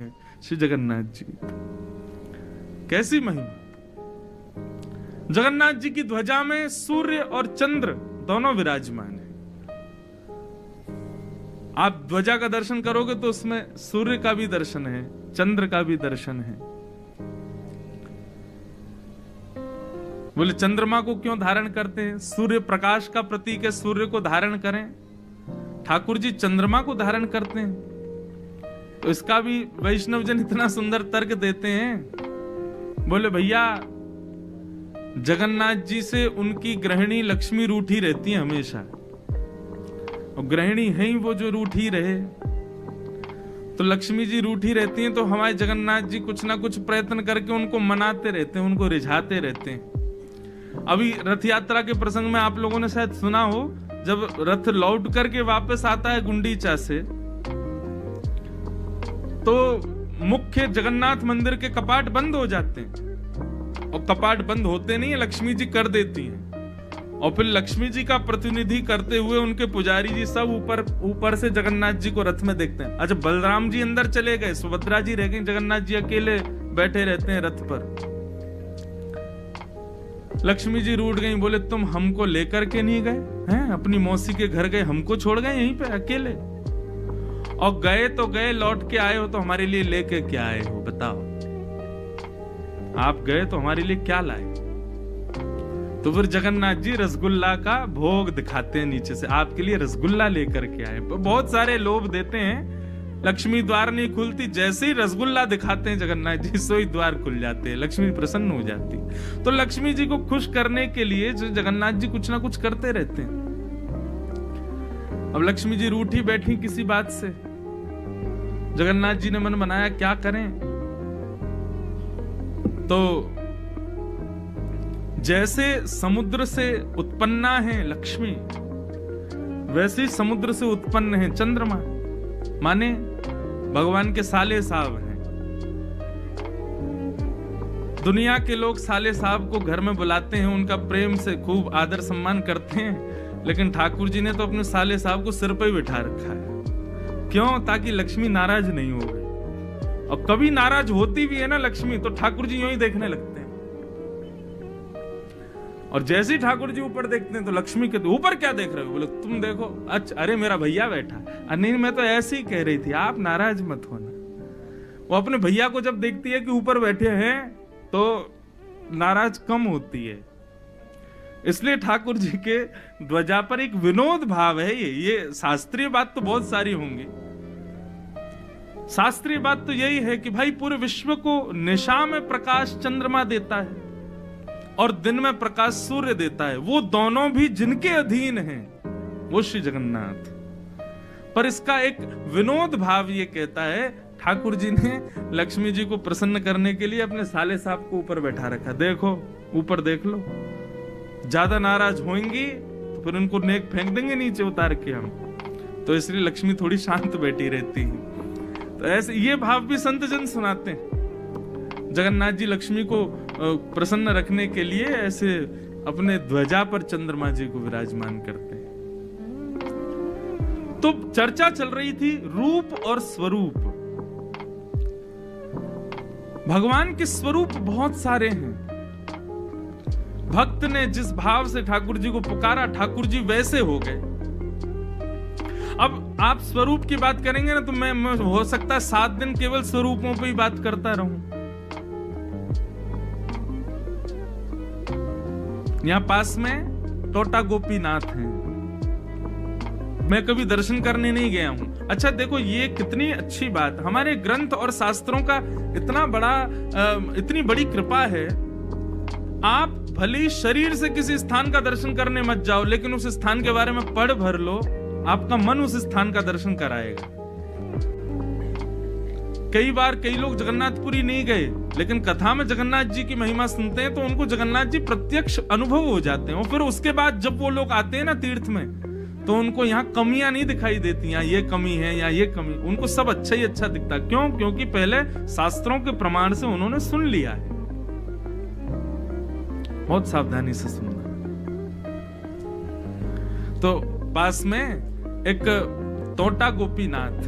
श्री जगन्नाथ जी। कैसी महिमा! जगन्नाथ जी की ध्वजा में सूर्य और चंद्र दोनों विराजमान है। आप ध्वजा का दर्शन करोगे तो उसमें सूर्य का भी दर्शन है, चंद्र का भी दर्शन है। बोले चंद्रमा को क्यों धारण करते हैं? सूर्य प्रकाश का प्रतीक है, सूर्य को धारण करें। ठाकुर जी चंद्रमा को धारण करते हैं, तो इसका भी वैष्णव जन इतना सुंदर तर्क देते हैं। बोले भैया जगन्नाथ जी से उनकी गृहिणी लक्ष्मी रूठी रहती है हमेशा, और गृहिणी है ही वो जो रूठी रहे। तो लक्ष्मी जी रूठी रहती हैं, तो हमारे जगन्नाथ जी कुछ ना कुछ प्रयत्न करके उनको मनाते रहते हैं, उनको रिझाते रहते हैं। अभी रथ यात्रा के प्रसंग में आप लोगों ने शायद सुना हो, जब रथ लौट करके वापस आता है गुंडीचा से, तो मुख्य जगन्नाथ मंदिर के कपाट बंद हो जाते हैं, और कपाट बंद होते नहीं है, लक्ष्मी जी कर देती हैं। और फिर लक्ष्मी जी का प्रतिनिधि करते हुए उनके पुजारी जी सब ऊपर से जगन्नाथ जी को रथ में देखते हैं। अच्छा, बलराम जी अंदर चले गए, सुभद्रा जी रह गई, जगन्नाथ जी अकेले बैठे रहते हैं रथ पर। लक्ष्मी जी रूठ गई, बोले तुम हमको लेकर के नहीं गए हैं, अपनी मौसी के घर गए, हमको छोड़ गए यहीं पे अकेले, और गए तो गए, लौट के आए हो तो हमारे लिए लेके क्या आए हो बताओ? आप गए तो हमारे लिए क्या लाए? तो फिर जगन्नाथ जी रसगुल्ला का भोग दिखाते हैं नीचे से, आपके लिए रसगुल्ला लेकर के आए। बहुत सारे लोभ देते हैं, लक्ष्मी द्वार नहीं खुलती, जैसे ही रसगुल्ला दिखाते हैं जगन्नाथ जी सोई द्वार खुल जाते हैं, लक्ष्मी प्रसन्न हो जाती। तो लक्ष्मी जी को खुश करने के लिए जो जगन्नाथ जी कुछ ना कुछ करते रहते हैं। अब लक्ष्मी जी रूठी बैठी किसी बात से, जगन्नाथ जी ने मन बनाया क्या करें, तो जैसे समुद्र से उत्पन्ना है लक्ष्मी, वैसे ही समुद्र से उत्पन्न है चंद्रमा, माने भगवान के साले साहब हैं। दुनिया के लोग साले साहब को घर में बुलाते हैं, उनका प्रेम से खूब आदर सम्मान करते हैं, लेकिन ठाकुर जी ने तो अपने साले साहब को सिर पर ही बिठा रखा है। क्यों? ताकि लक्ष्मी नाराज नहीं हो गई। और कभी नाराज होती भी है ना लक्ष्मी, तो ठाकुर जी यूं ही देखने लगते हैं, और जैसे ही ठाकुर जी ऊपर देखते हैं तो लक्ष्मी कहते ऊपर क्या देख रहे हो? बोले तुम देखो। अच्छा, अरे मेरा भैया बैठा। नहीं, मैं तो ऐसे ही कह रही थी, आप नाराज मत होना। वो अपने भैया को जब देखती है कि ऊपर बैठे हैं तो नाराज कम होती है। इसलिए ठाकुर जी के ध्वजा पर एक विनोद भाव है। ये शास्त्रीय बात तो बहुत सारी होंगी। शास्त्रीय बात तो यही है कि भाई पूरे विश्व को निशा में प्रकाश चंद्रमा देता है और दिन में प्रकाश सूर्य देता है, वो दोनों भी जिनके अधीन हैं वो श्री जगन्नाथ। पर इसका एक विनोद भाव ये कहता है, ठाकुर जी ने लक्ष्मी जी को प्रसन्न करने के लिए अपने साले साहब को ऊपर बैठा रखा। देखो ऊपर देख लो, ज्यादा नाराज होंगी तो फिर उनको नेक फेंक देंगे नीचे उतार के हम, तो इसलिए लक्ष्मी थोड़ी शांत बैठी रहती है। तो ऐसे ये भाव भी संत जन सुनाते हैं। जगन्नाथ जी लक्ष्मी को प्रसन्न रखने के लिए ऐसे अपने ध्वजा पर चंद्रमा जी को विराजमान करते हैं। तो चर्चा चल रही थी रूप और स्वरूप। भगवान के स्वरूप बहुत सारे हैं। भक्त ने जिस भाव से ठाकुर जी को पुकारा, ठाकुर जी वैसे हो गए। अब आप स्वरूप की बात करेंगे ना, तो मैं हो सकता है 7 दिन केवल स्वरूपों पे ही बात करता रहूं। यहां पास में टोटा गोपीनाथ हैं, मैं कभी दर्शन करने नहीं गया हूं। अच्छा देखो, ये कितनी अच्छी बात, हमारे ग्रंथ और शास्त्रों का इतनी बड़ी कृपा है। आप भले शरीर से किसी स्थान का दर्शन करने मत जाओ, लेकिन उस स्थान के बारे में पढ़ भर लो, आपका मन उस स्थान का दर्शन कराएगा। कई बार कई लोग जगन्नाथपुरी नहीं गए, लेकिन कथा में जगन्नाथ जी की महिमा सुनते हैं तो उनको जगन्नाथ जी प्रत्यक्ष अनुभव हो जाते हैं। और फिर उसके बाद जब वो लोग आते हैं ना तीर्थ में, तो उनको यहाँ कमियां नहीं दिखाई देती, यहाँ ये कमी है या ये कमी, उनको सब अच्छा ही अच्छा दिखता। क्यों? क्योंकि पहले शास्त्रों के प्रमाण से उन्होंने सुन लिया है। बहुत सावधानी से सुनना। तो पास में एक टोटा गोपीनाथ,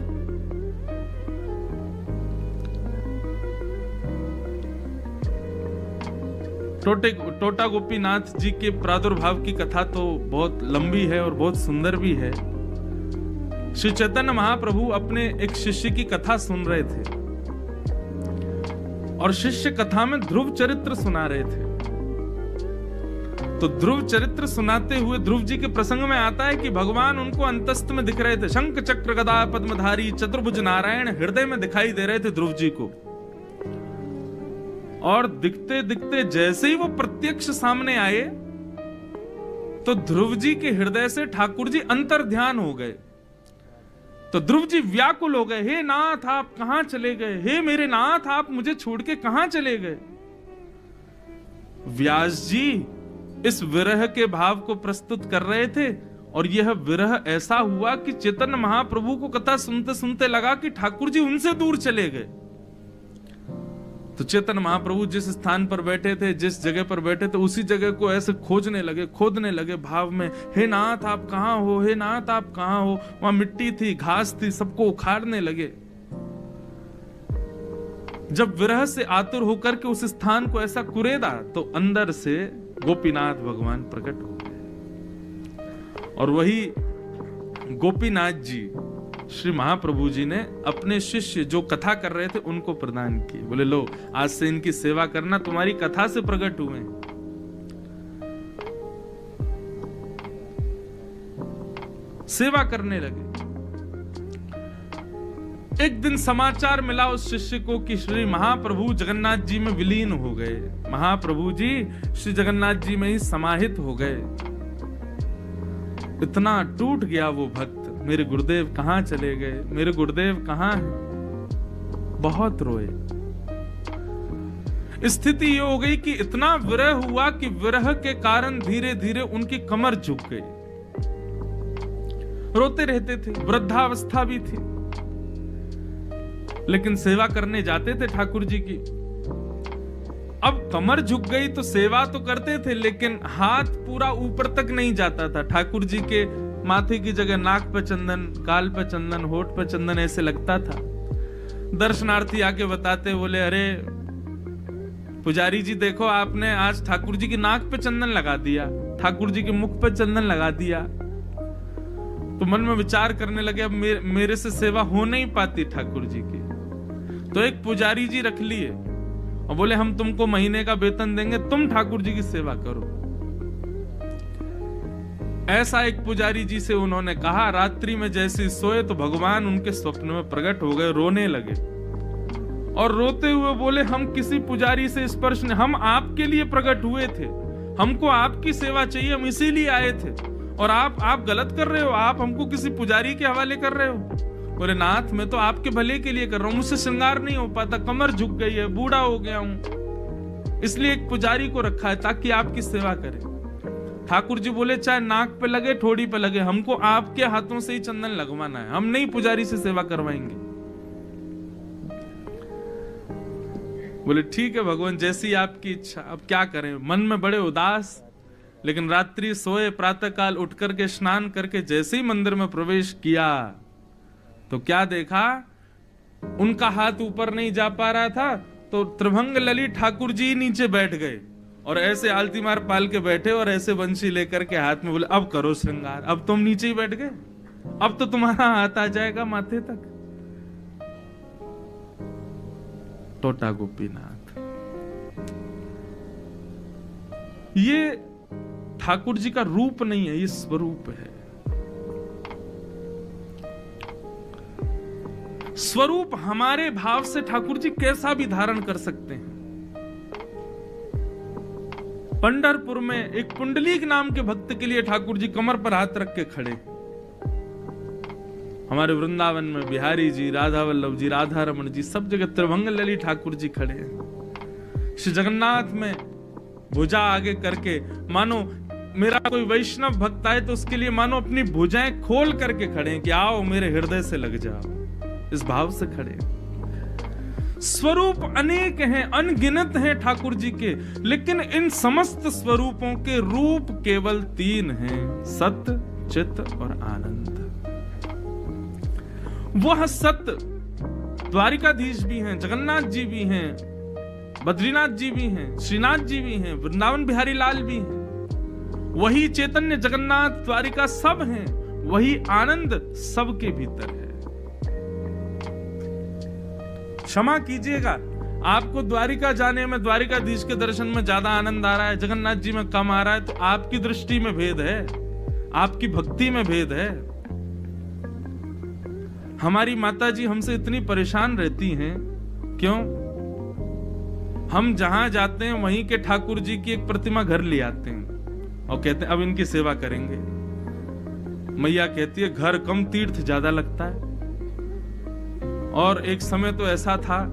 टोटा गोपीनाथ जी के प्रादुर्भाव की कथा तो बहुत लंबी है और बहुत सुंदर भी है। श्री चैतन्य महाप्रभु अपने एक शिष्य की कथा सुन रहे थे और शिष्य कथा में ध्रुव चरित्र सुना रहे थे। तो ध्रुव चरित्र सुनाते हुए ध्रुव जी के प्रसंग में आता है कि भगवान उनको अंतस्त में दिख रहे थे, शंख चक्र गदा पद्मधारी चतुर्भुज नारायण हृदय में दिखाई दे रहे थे ध्रुव जी को। और दिखते दिखते जैसे ही वो प्रत्यक्ष सामने आए तो ध्रुव जी के हृदय से ठाकुर जी अंतर ध्यान हो गए। तो ध्रुव जी व्याकुल हो गए, हे नाथ आप कहां चले गए, हे मेरे नाथ आप मुझे छोड़ के कहां चले गए। व्यास जी इस विरह के भाव को प्रस्तुत कर रहे थे और यह विरह ऐसा हुआ कि चैतन्य महाप्रभु को कथा सुनते सुनते लगा कि ठाकुर जी उनसे दूर चले गए। तो चैतन्य महाप्रभु जिस स्थान पर बैठे थे, जिस जगह पर बैठे थे, उसी जगह को ऐसे खोजने लगे, खोदने लगे भाव में, हे नाथ आप कहां हो, हे नाथ आप कहां हो। वहां मिट्टी थी, घास थी, सबको उखाड़ने लगे। जब विरह से आतुर होकर के उस स्थान को ऐसा कुरेदा तो अंदर से गोपीनाथ भगवान प्रकट हो गए और वही गोपीनाथ जी श्री महाप्रभु जी ने अपने शिष्य जो कथा कर रहे थे उनको प्रदान किए। बोले लो आज से इनकी सेवा करना, तुम्हारी कथा से प्रकट हुए। सेवा करने लगे। एक दिन समाचार मिला उस शिष्य को कि श्री महाप्रभु जगन्नाथ जी में विलीन हो गए, महाप्रभु जी श्री जगन्नाथ जी में ही समाहित हो गए। इतना टूट गया वो भक्त, मेरे गुरुदेव कहां चले गए, मेरे गुरुदेव कहां हैं। बहुत रोए। स्थिति ये हो गई कि इतना विरह हुआ कि विरह के कारण धीरे धीरे उनकी कमर झुक गई। रोते रहते थे, वृद्धावस्था भी थी, लेकिन सेवा करने जाते थे ठाकुर जी की। अब कमर झुक गई तो सेवा तो करते थे, लेकिन हाथ पूरा ऊपर तक नहीं जाता था। ठाकुर जी के माथे की जगह नाक पे चंदन, गाल पे चंदन, होठ पे चंदन ऐसे लगता था। दर्शनार्थी आके बताते, बोले अरे पुजारी जी देखो आपने आज ठाकुर जी की नाक पे चंदन लगा दिया, ठाकुर जी के मुख पे चंदन लगा दिया। तो मन में विचार करने लगे अब मेरे से सेवा हो नहीं पाती ठाकुर जी की। तो एक पुजारी जी रख लिए और बोले हम तुमको महीने का वेतन देंगे, तुम ठाकुर जी की सेवा करो। ऐसा एक पुजारी जी से उन्होंने कहा। रात्रि में जैसे सोए तो भगवान उनके स्वप्न में प्रकट हो गए, रोने लगे और रोते हुए बोले हम किसी पुजारी से स्पर्श नहीं, हम आपके लिए प्रकट हुए थे, हमको आपकी सेवा चाहिए, हम इसीलिए आए थे और आप गलत कर रहे हो, आप हमको किसी पुजारी के हवाले कर रहे हो। बोले नाथ मैं तो आपके भले के लिए कर रहा हूं, मुझसे श्रृंगार नहीं हो पाता, कमर झुक गई है, बूढ़ा हो गया हूं, इसलिए एक पुजारी को रखा है ताकि आपकी सेवा करे। ठाकुर जी बोले चाहे नाक पे लगे, ठोड़ी पे लगे, हमको आपके हाथों से ही चंदन लगवाना है, हम नहीं पुजारी से सेवा करवाएंगे। बोले ठीक है भगवान जैसी आपकी इच्छा, अब क्या करें। मन में बड़े उदास, लेकिन रात्रि सोए, प्रातः काल उठ करके स्नान करके जैसे ही मंदिर में प्रवेश किया तो क्या देखा, उनका हाथ ऊपर नहीं जा पा रहा था तो त्रिभंग ललित ठाकुर जी नीचे बैठ गए और ऐसे आलती मार पाल के बैठे और ऐसे बंशी लेकर के हाथ में। बोले अब करो श्रृंगार, अब तुम नीचे ही बैठ गए, अब तो तुम्हारा हाथ आ जाएगा माथे तक। टोटा गोपीनाथ, ये ठाकुर जी का रूप नहीं है, ये स्वरूप है। स्वरूप हमारे भाव से ठाकुर जी कैसा भी धारण कर सकते हैं। पंढरपुर में एक पुंडलीक नाम के भक्त के लिए ठाकुर जी कमर पर हाथ रख के खड़े। हमारे वृंदावन में बिहारी जी, राधा वल्लभ जी, राधा रमन जी, सब जगह त्रिभंग ललित ठाकुर जी खड़े हैं। श्री जगन्नाथ में भुजा आगे करके, मानो मेरा कोई वैष्णव भक्त आए तो उसके लिए मानो अपनी भुजाएं खोल करके खड़े हैं कि आओ मेरे हृदय से लग जाओ, इस भाव से खड़े। स्वरूप अनेक हैं, अनगिनत हैं ठाकुर जी के, लेकिन इन समस्त स्वरूपों के रूप केवल 3 हैं, सत्य, चित्त और आनंद। वह सत्य द्वारिकाधीश भी हैं, जगन्नाथ जी भी हैं, बद्रीनाथ जी भी हैं, श्रीनाथ जी भी हैं, वृंदावन बिहारी लाल भी हैं, वही चैतन्य जगन्नाथ द्वारिका सब हैं, वही आनंद सबके भीतर है। क्षमा कीजिएगा, आपको द्वारिका जाने में, द्वारिकाधीश के दर्शन में ज्यादा आनंद आ रहा है, जगन्नाथ जी में कम आ रहा है, तो आपकी दृष्टि में भेद है, आपकी भक्ति में भेद है। हमारी माता जी हमसे इतनी परेशान रहती हैं, क्यों? हम जहां जाते हैं वहीं के ठाकुर जी की एक प्रतिमा घर ले आते हैं और कहते हैं अब इनकी सेवा करेंगे। मैया कहती है घर कम तीर्थ ज्यादा लगता है। और एक समय तो ऐसा था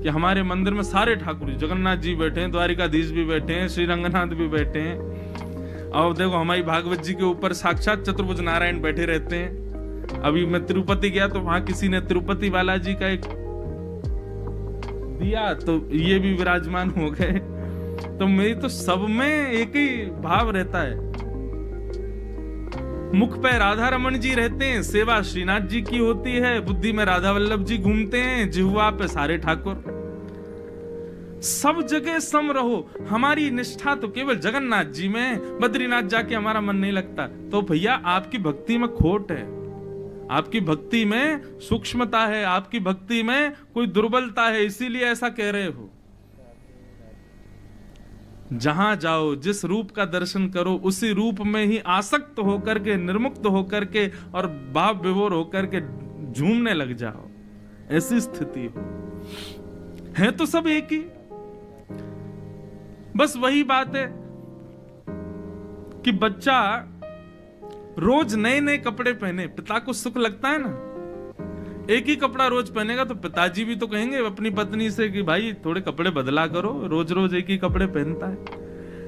कि हमारे मंदिर में सारे ठाकुर जी, जगन्नाथ जी बैठे हैं, द्वारिकाधीश भी बैठे हैं, श्री रंगनाथ भी बैठे हैं, और देखो हमारी भागवत जी के ऊपर साक्षात चतुर्भुज नारायण बैठे रहते हैं। अभी मैं तिरुपति गया तो वहां किसी ने तिरुपति बालाजी का एक दिया, तो ये भी विराजमान हो गए। तो मेरी तो सब में एक ही भाव रहता है। मुख पे राधा रमन जी रहते हैं, सेवा श्रीनाथ जी की होती है, बुद्धि में राधा वल्लभ जी घूमते हैं, जिह्वा पे सारे ठाकुर। सब जगह सम रहो। हमारी निष्ठा तो केवल जगन्नाथ जी में, बद्रीनाथ जाके हमारा मन नहीं लगता, तो भैया आपकी भक्ति में खोट है, आपकी भक्ति में सूक्ष्मता है, आपकी भक्ति में कोई दुर्बलता है, इसीलिए ऐसा कह रहे हो। जहां जाओ, जिस रूप का दर्शन करो, उसी रूप में ही आसक्त होकर के, निर्मुक्त होकर के और भाव विभोर होकर के झूमने लग जाओ, ऐसी स्थिति हो। है तो सब एक ही। बस वही बात है कि बच्चा रोज नए नए कपड़े पहने, पिता को सुख लगता है ना। एक ही कपड़ा रोज पहनेगा तो पिताजी भी तो कहेंगे अपनी पत्नी से कि भाई थोड़े कपड़े बदला करो, रोज रोज एक ही कपड़े पहनता है।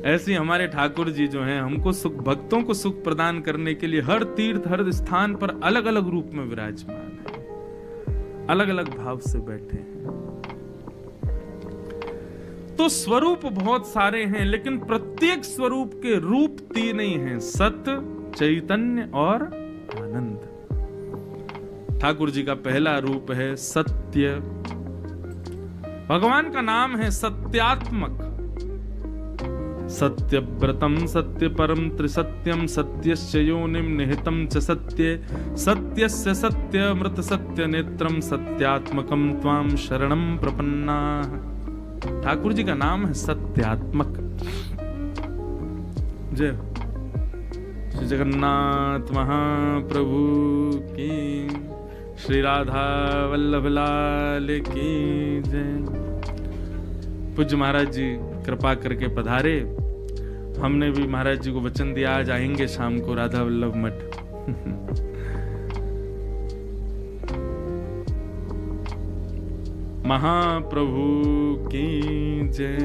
ऐसे हमारे ठाकुर जी जो हैं, हमको सुख, भक्तों को सुख प्रदान करने के लिए हर तीर्थ, हर स्थान पर अलग अलग रूप में विराजमान है, अलग अलग भाव से बैठे हैं। तो स्वरूप बहुत सारे हैं, लेकिन प्रत्येक स्वरूप के रूप तीन ही हैं, सत्य, चैतन्य और आनंद। ठाकुर जी का पहला रूप है सत्य। भगवान का नाम है सत्यात्मक। सत्यव्रतम सत्य परम त्रिसत्यम सत्यस्य योनिम निहितम च सत्ये सत्यस्य सत्यमृत सत्य नेत्रम सत्यात्मकम त्वाम शरणम प्रपन्नाः। ठाकुर जी का नाम है सत्यात्मक। जय श्री जगन्नाथ महाप्रभु की, श्री राधा वल्लभ लाल की जय। पूज्य महाराज जी कृपा करके पधारे। हमने भी महाराज जी को वचन दिया आज आएंगे शाम को राधा वल्लभ मठ। महाप्रभु की जय।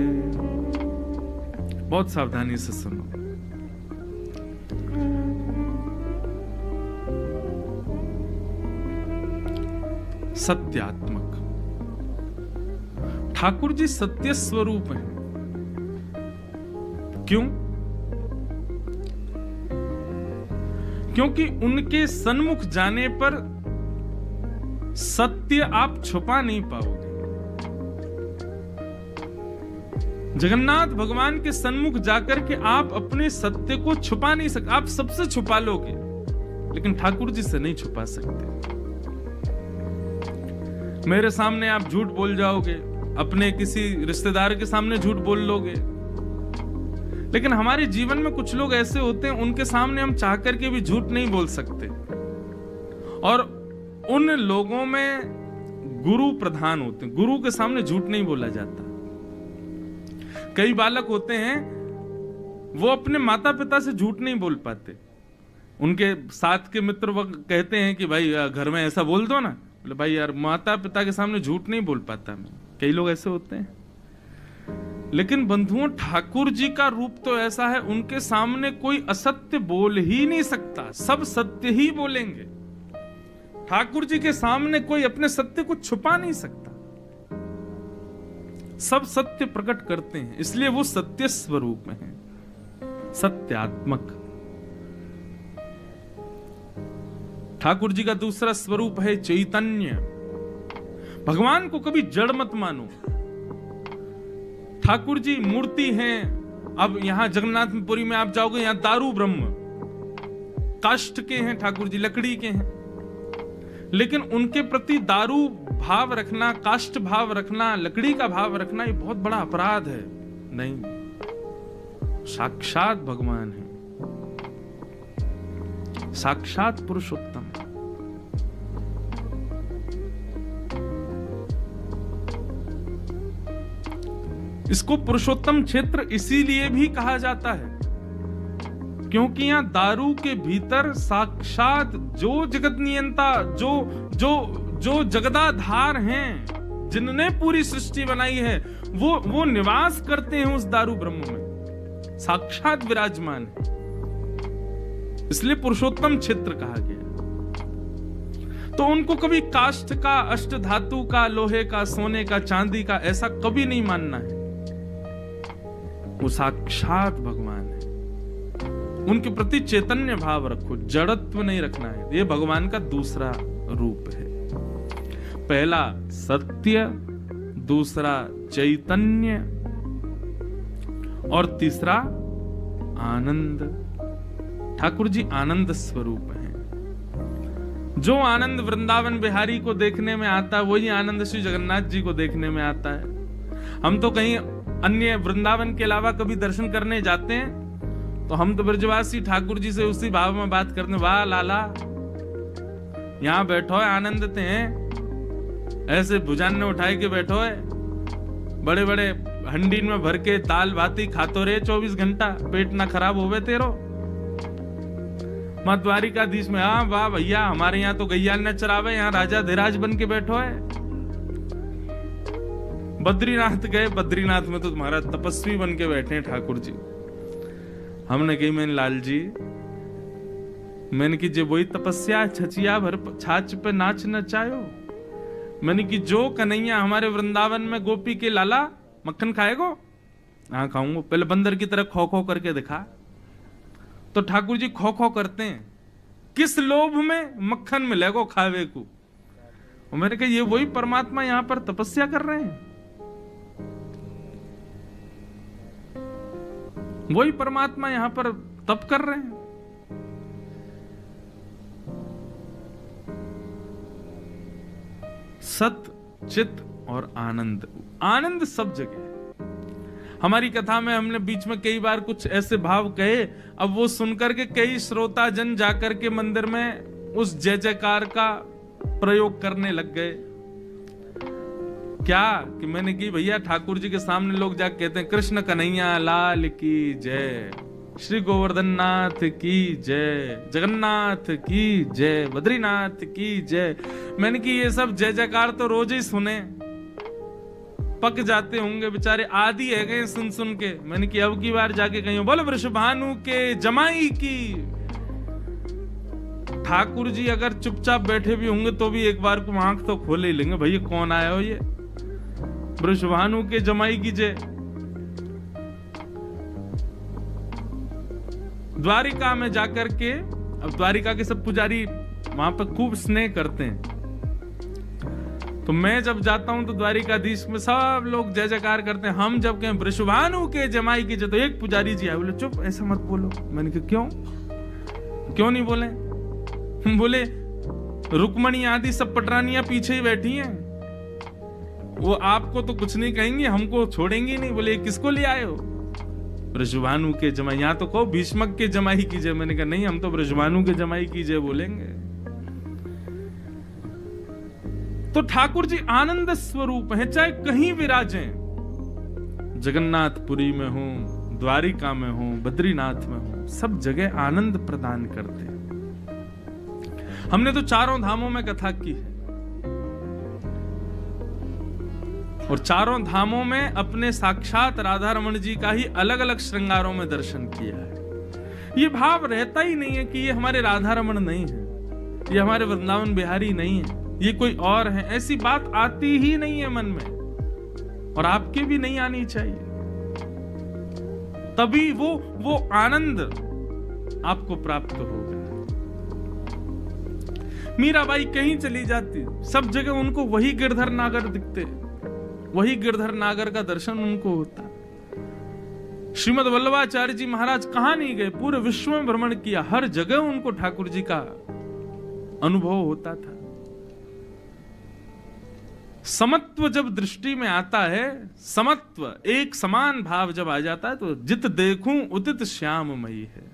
बहुत सावधानी से सुनो। सत्यात्मक। ठाकुर जी सत्य स्वरूप हैं। क्यों? क्योंकि उनके सन्मुख जाने पर सत्य आप छुपा नहीं पाओगे। जगन्नाथ भगवान के सन्मुख जाकर के आप अपने सत्य को छुपा नहीं सकते। आप सबसे छुपा लोगे, लेकिन ठाकुर जी से नहीं छुपा सकते। मेरे सामने आप झूठ बोल जाओगे, अपने किसी रिश्तेदार के सामने झूठ बोल लोगे, लेकिन हमारे जीवन में कुछ लोग ऐसे होते हैं, उनके सामने हम चाह करके भी झूठ नहीं बोल सकते। और उन लोगों में गुरु प्रधान होते हैं। गुरु के सामने झूठ नहीं बोला जाता। कई बालक होते हैं, वो अपने माता पिता से झूठ नहीं बोल पाते। उनके साथ के मित्र वो कहते हैं कि भाई घर में ऐसा बोल दो ना। बोले भाई यार माता पिता के सामने झूठ नहीं बोल पाता मैं। कई लोग ऐसे होते हैं। लेकिन बंधुओं, ठाकुर जी का रूप तो ऐसा है, उनके सामने कोई असत्य बोल ही नहीं सकता, सब सत्य ही बोलेंगे। ठाकुर जी के सामने कोई अपने सत्य को छुपा नहीं सकता, सब सत्य प्रकट करते हैं। इसलिए वो सत्य स्वरूप में है, सत्यात्मक। ठाकुर जी का दूसरा स्वरूप है चैतन्य। भगवान को कभी जड़ मत मानो। ठाकुर जी मूर्ति हैं। अब यहां जगन्नाथपुरी में आप जाओगे, यहां दारू ब्रह्म, काष्ठ के हैं ठाकुर जी, लकड़ी के हैं, लेकिन उनके प्रति दारू भाव रखना, काष्ठ भाव रखना, लकड़ी का भाव रखना, ये बहुत बड़ा अपराध है। नहीं, साक्षात भगवान है, साक्षात पुरुषोत्तम। इसको पुरुषोत्तम क्षेत्र इसीलिए भी कहा जाता है क्योंकि यहां दारू के भीतर साक्षात जो जगत नियंता, जो जगदाधार हैं, जिनने पूरी सृष्टि बनाई है, वो निवास करते हैं उस दारू ब्रह्म में, साक्षात विराजमान है। इसलिए पुरुषोत्तम क्षेत्र कहा गया। तो उनको कभी काष्ठ का, अष्ट धातु का, लोहे का, सोने का, चांदी का ऐसा कभी नहीं मानना है। वो साक्षात भगवान है। उनके प्रति चैतन्य भाव रखो, जड़त्व नहीं रखना है। ये भगवान का दूसरा रूप है। पहला सत्य, दूसरा चैतन्य और तीसरा आनंद। ठाकुर जी आनंद स्वरूप हैं। जो आनंद वृंदावन बिहारी को देखने में आता है, वही आनंद श्री जगन्नाथ जी को देखने में आता है। हम तो कहीं अन्य वृंदावन के अलावा कभी दर्शन करने जाते हैं तो हम तो ब्रजवासी ठाकुर जी से उसी भाव में बात करते हैं, वाह लाला यहां बैठो है, आनंदते हैं, ऐसे भुजाने उठाए के बैठो है, बड़े बड़े हंडीन में भर के दाल भाती खातो रहे 24 घंटा, पेट ना खराब होवे तेरो। मां द्वारिकाधीश में, हाँ वाह भैया, हमारे यहाँ तो गैया न चरावे, यहाँ राजा धीराज बन के बैठो है। बद्रीनाथ गए, बद्रीनाथ में तो तुम्हारा तपस्वी बन के बैठे हैं ठाकुर जी। हमने कही, मैंने लाल जी, मैंने कि जो वही तपस्या छचिया भर छाछ पे नाच नचायो। मैंने कि जो कन्हैया हमारे वृंदावन में गोपी के लाला मक्खन खाएगो? हाँ खाऊंगा। पहले बंदर की तरह खो खो करके दिखा। तो ठाकुर जी खो खो करते हैं, किस लोभ में? मक्खन मिलेगो खावे को। और मैंने कहा ये वही परमात्मा यहां पर तपस्या कर रहे हैं, वही परमात्मा यहां पर तप कर रहे हैं। सत, चित और आनंद। आनंद सब जगह है। हमारी कथा में हमने बीच में कई बार कुछ ऐसे भाव कहे, अब वो सुनकर के कई श्रोता जन जाकर के मंदिर में उस जय जयकार का प्रयोग करने लग गए। क्या कि मैंने की भैया ठाकुर जी के सामने लोग जाकर कहते हैं कृष्ण कन्हैया लाल की जय, श्री गोवर्धन नाथ की जय, जगन्नाथ की जय, बद्रीनाथ की जय। मैंने कि ये सब जय जयकार तो रोज ही सुने, पक जाते होंगे बेचारे, आदि है गए सुन सुन के। मैंने कि अब की बार जाके कहीं बोलो वृषभानु के जमाई की। ठाकुर जी अगर चुपचाप बैठे भी होंगे तो भी एक बार को आंख तो खोले ही लेंगे, भैया कौन आया हो ये, वृषभानु के जमाई की जय। द्वारिका में जाकर के, अब द्वारिका के सब पुजारी वहां पर खूब स्नेह करते हैं, तो मैं जब जाता हूं तो द्वारिकाधीश में सब लोग जय जयकार करते हैं। हम जब कहें वृषभानु के जमाई की जय, तो एक पुजारी जी आए, बोले चुप ऐसा मत बोलो। मैंने कहा क्यों नहीं बोले? बोले रुक्मणी आदि सब पटरानियां पीछे ही बैठी हैं, वो आपको तो कुछ नहीं कहेंगे, हमको छोड़ेंगे नहीं। बोले किसको ले आए हो? वृषभानु के जमाई। यहां तो कहो भीष्मक के जमाई की जय। मैंने कहा नहीं, हम तो वृषभानु के जमाई की जय बोलेंगे। तो ठाकुर जी आनंद स्वरूप हैं, चाहे कहीं विराजें, जगन्नाथपुरी में हो, द्वारिका में हो, बद्रीनाथ में हो, सब जगह आनंद प्रदान करते हैं। हमने तो चारों धामों में कथा की है और चारों धामों में अपने साक्षात राधा रमण जी का ही अलग अलग श्रृंगारों में दर्शन किया है। ये भाव रहता ही नहीं है कि ये हमारे राधा रमण नहीं है, ये हमारे वृंदावन बिहारी नहीं है, ये कोई और है। ऐसी बात आती ही नहीं है मन में, और आपके भी नहीं आनी चाहिए। तभी वो आनंद आपको प्राप्त होगा। मीराबाई कहीं चली जाती, सब जगह उनको वही गिरधर नागर दिखते, वही गिरधर नागर का दर्शन उनको होता। श्रीमद वल्लभाचार्य जी महाराज कहां नहीं गए, पूरे विश्व में भ्रमण किया, हर जगह उनको ठाकुर जी का अनुभव होता था। समत्व जब दृष्टि में आता है, समत्व एक समान भाव जब आ जाता है, तो जित देखूं उदित श्याममयी है।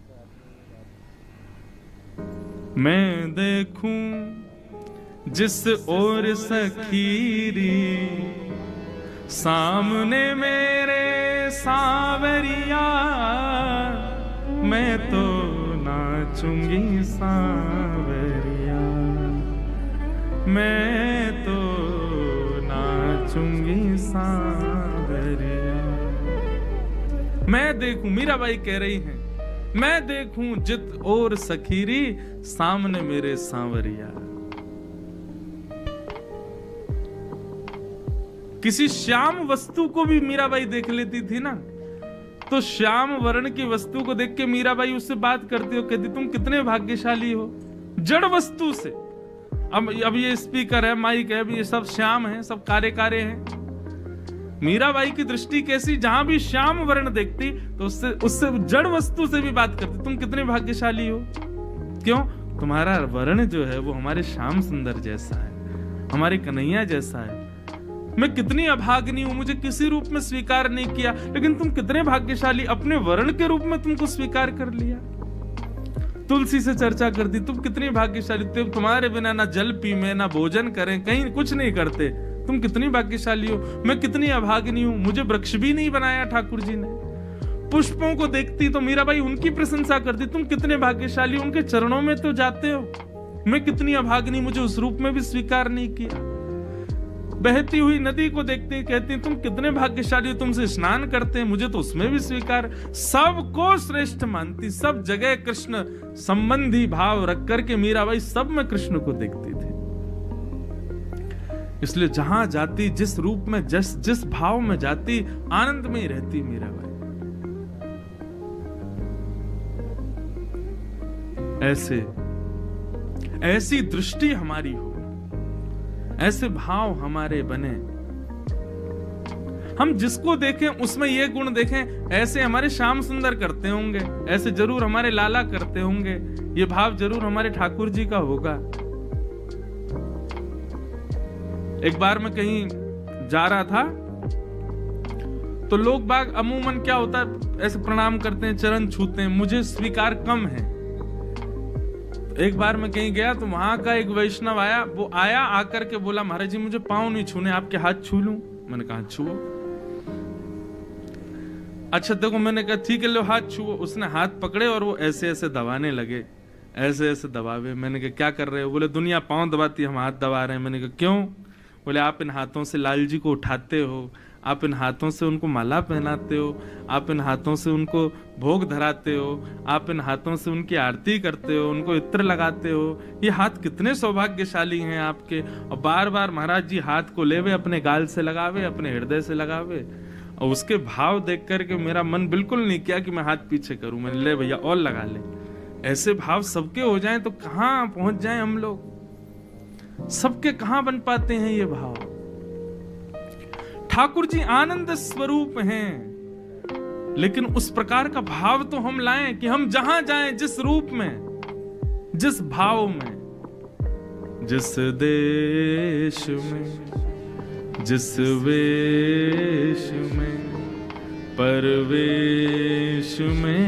मैं देखूं जिस ओर सखीरी, सामने मेरे सांवरिया, मैं तो नाचूंगी सांवरिया, मैं तो नाचूंगी सांवरिया। मैं देखूं, मीराबाई कह रही हैं, मैं देखूं जित और सखीरी, सामने मेरे सांवरिया। किसी श्याम वस्तु को भी मीराबाई देख लेती थी ना, तो श्याम वर्ण की वस्तु को देख के मीराबाई उससे बात करती हो, कहती तुम कितने भाग्यशाली हो। जड़ वस्तु से, अब ये स्पीकर है, माइक है, ये सब श्याम है, सब कारे कारे हैं। मीराबाई की दृष्टि कैसी, जहां भी श्याम वर्ण देखती तो उससे जड़ वस्तु से भी बात करती, तुम कितने भाग्यशाली हो। क्यों? तुम्हारा वर्ण जो है वो हमारे श्याम सुंदर जैसा है, हमारे कन्हैया जैसा है। मैं कितनी अभागिनी हूं, मुझे किसी रूप में स्वीकार नहीं किया, लेकिन तुम कितने भाग्यशाली, अपने वर्ण के रूप में तुमको स्वीकार कर लिया। तुलसी से चर्चा कर दी, तुम कितनी भाग्यशाली, तुम्हारे बिना ना जल पी में, ना भोजन करें, कहीं कुछ नहीं करते, तुम कितनी भाग्यशाली हो। मैं कितनी अभागिनी हूं, मुझे वृक्ष भी नहीं बनाया ठाकुर जी ने। पुष्पों को देखती तो मीराबाई उनकी प्रशंसा करती, तुम कितने भाग्यशाली, उनके चरणों में तो जाते हो। मैं कितनी अभागिनी, मुझे उस रूप में भी स्वीकार नहीं किया। बहती हुई नदी को देखती, कहती तुम कितने भाग्यशाली हो, तुमसे स्नान करते हैं, मुझे तो उसमें भी स्वीकार। सबको श्रेष्ठ मानती, सब जगह कृष्ण संबंधी भाव रख करके मीराबाई सब में कृष्ण को देखती थी। इसलिए जहां जाती, जिस रूप में, जिस भाव में जाती, आनंद में ही रहती मीराबाई। ऐसी दृष्टि हमारी हो, ऐसे भाव हमारे बने, हम जिसको देखें उसमें ये गुण देखें, ऐसे हमारे श्याम सुंदर करते होंगे, ऐसे जरूर हमारे लाला करते होंगे, ये भाव जरूर हमारे ठाकुर जी का होगा। एक बार मैं कहीं जा रहा था तो लोग बाग अमूमन क्या होता है, ऐसे प्रणाम करते हैं, चरण छूते हैं, मुझे स्वीकार कम है। एक बार मैं कहीं गया तो वहां का एक वैष्णव आया, वो आया आकर के बोला महाराज जी मुझे पाँव नहीं छूने, आपके हाथ छू लूं। मैंने कहा छुओ। अच्छा देखो, मैंने कहा ठीक है लो हाथ छुओ। उसने हाथ पकड़े और वो ऐसे ऐसे दबाने लगे, ऐसे ऐसे दबावे। मैंने कहा क्या कर रहे हो? बोले दुनिया पाँव दबाती, हम हाथ दबा रहे हैं। मैंने कहा क्यों? बोले आप इन हाथों से लाल जी को उठाते हो, आप इन हाथों से उनको माला पहनाते हो, आप इन हाथों से उनको भोग धराते हो, आप इन हाथों से उनकी आरती करते हो, उनको इत्र लगाते हो। ये हाथ कितने सौभाग्यशाली हैं आपके। और बार बार महाराज जी हाथ को लेवे, अपने गाल से लगावे, अपने हृदय से लगावे। और उसके भाव देख करके मेरा मन बिल्कुल नहीं किया कि मैं हाथ पीछे करूं। मैंने ले भैया और लगा ले। ऐसे भाव सबके हो जाएं तो कहां पहुंच जाएं हम लोग। सबके कहां बन पाते हैं ये भाव। ठाकुर जी आनंद स्वरूप हैं, लेकिन उस प्रकार का भाव तो हम लाएं कि हम जहां जाएं, जिस रूप में, जिस भाव में, जिस देश में, जिस वेश में, परवेश में